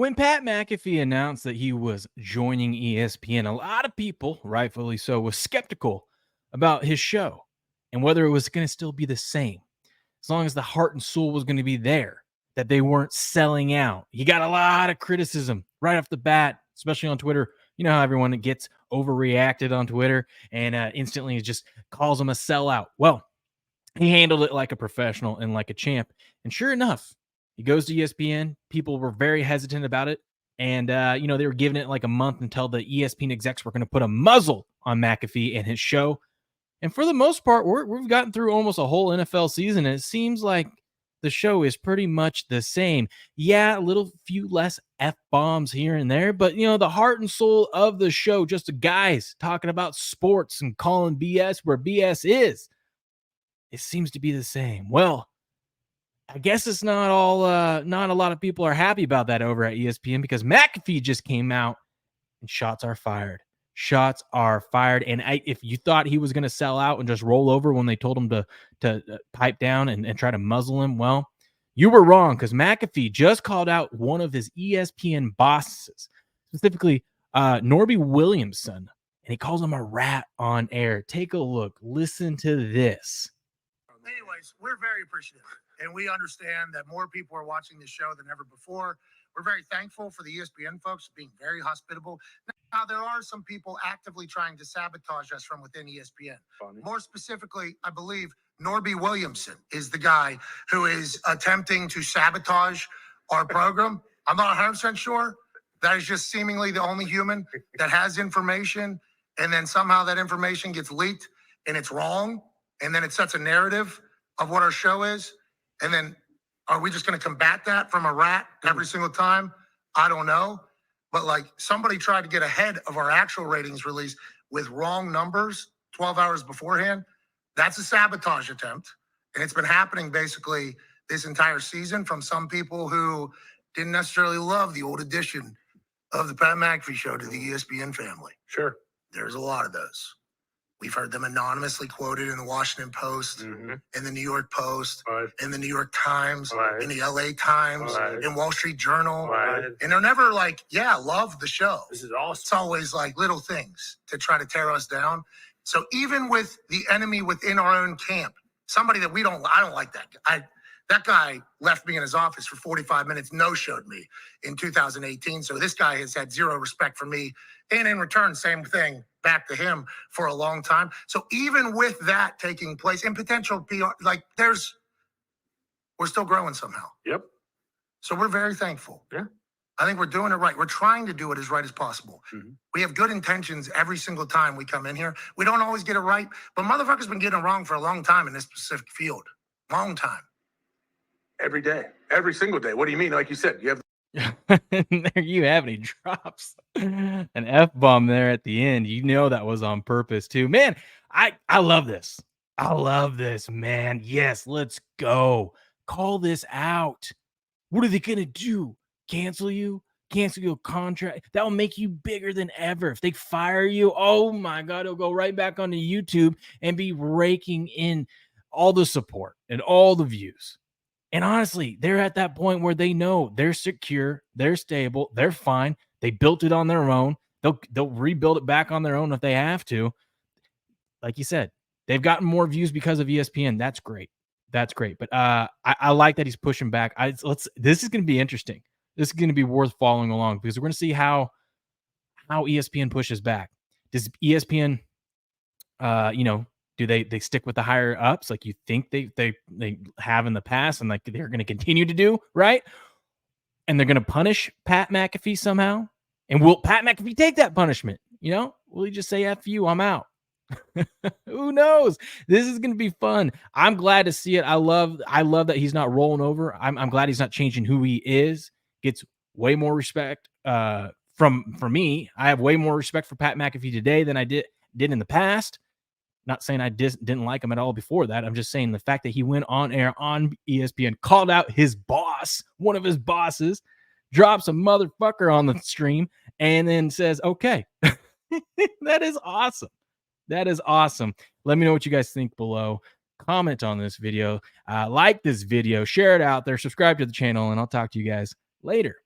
When Pat McAfee announced that he was joining ESPN, a lot of people, rightfully so, was skeptical about his show and whether it was going to still be the same, as long as the heart and soul was going to be there, that they weren't selling out. He got a lot of criticism right off the bat, especially on Twitter. You know how everyone gets overreacted on Twitter and instantly just calls him a sellout. Well, he handled it like a professional and like a champ. And sure enough, he goes to ESPN. People were very hesitant about it. And, they were giving it like a month until the ESPN execs were going to put a muzzle on McAfee and his show. And for the most part, we've gotten through almost a whole NFL season, and it seems like the show is pretty much the same. Yeah, a little few less F-bombs here and there, but, the heart and soul of the show, just the guys talking about sports and calling BS where BS is, it seems to be the same. Well, I guess it's not a lot of people are happy about that over at ESPN because McAfee just came out and shots are fired. Shots are fired. And if you thought he was going to sell out and just roll over when they told him to pipe down and try to muzzle him, well, you were wrong because McAfee just called out one of his ESPN bosses, specifically Norby Williamson, and he calls him a rat on air. Take a look. Listen to this. Anyways, we're very appreciative, and we understand that more people are watching this show than ever before. We're very thankful for the ESPN folks being very hospitable. Now, there are some people actively trying to sabotage us from within ESPN. Funny. More specifically, I believe Norby Williamson is the guy who is attempting to sabotage our program. I'm not 100% sure. That is just seemingly the only human that has information, and then somehow that information gets leaked, and it's wrong. And then it sets a narrative of what our show is. And then are we just going to combat that from a rat every single time? I don't know. But somebody tried to get ahead of our actual ratings release with wrong numbers 12 hours beforehand. That's a sabotage attempt. And it's been happening basically this entire season from some people who didn't necessarily love the old edition of the Pat McAfee show to the ESPN family. Sure. There's a lot of those. We've heard them anonymously quoted in the Washington Post, in the New York Post, in the New York Times, in the LA Times, in Wall Street Journal. And they're never love the show. This is awesome. It's always little things to try to tear us down. So even with the enemy within our own camp, somebody that I don't like that guy. That guy left me in his office for 45 minutes, no-showed me in 2018. So this guy has had zero respect for me. And in return, same thing back to him for a long time. So even with that taking place and potential PR, we're still growing somehow. Yep. So we're very thankful. Yeah. I think we're doing it right. We're trying to do it as right as possible. Mm-hmm. We have good intentions every single time we come in here. We don't always get it right, but motherfuckers been getting it wrong for a long time in this specific field. Long time. Every day, every single day. What do you mean? Like you said, you have. There you have it. He drops an F-bomb there at the end. That was on purpose too. Man, I love this. I love this, man. Yes, let's go. Call this out. What are they going to do? Cancel you? Cancel your contract? That will make you bigger than ever. If they fire you, oh my God, it'll go right back onto YouTube and be raking in all the support and all the views. And honestly, they're at that point where they know they're secure, they're stable, they're fine. They built it on their own. They'll rebuild it back on their own if they have to. Like you said, they've gotten more views because of ESPN. That's great. That's great. But I like that he's pushing back. This is going to be interesting. This is going to be worth following along because we're going to see how ESPN pushes back. Does ESPN, do they stick with the higher ups like you think they have in the past and like they're going to continue to do, right? And they're going to punish Pat McAfee somehow? And will Pat McAfee take that punishment? Will he just say, F you, I'm out? Who knows? This is going to be fun. I'm glad to see it. I love that he's not rolling over. I'm glad he's not changing who he is. Gets way more respect from me. I have way more respect for Pat McAfee today than I did in the past. Not saying I didn't like him at all before that. I'm just saying the fact that he went on air on ESPN, called out his boss, one of his bosses, drops a motherfucker on the stream, and then says, okay. That is awesome. That is awesome. Let me know what you guys think below. Comment on this video. Like this video. Share it out there. Subscribe to the channel, and I'll talk to you guys later.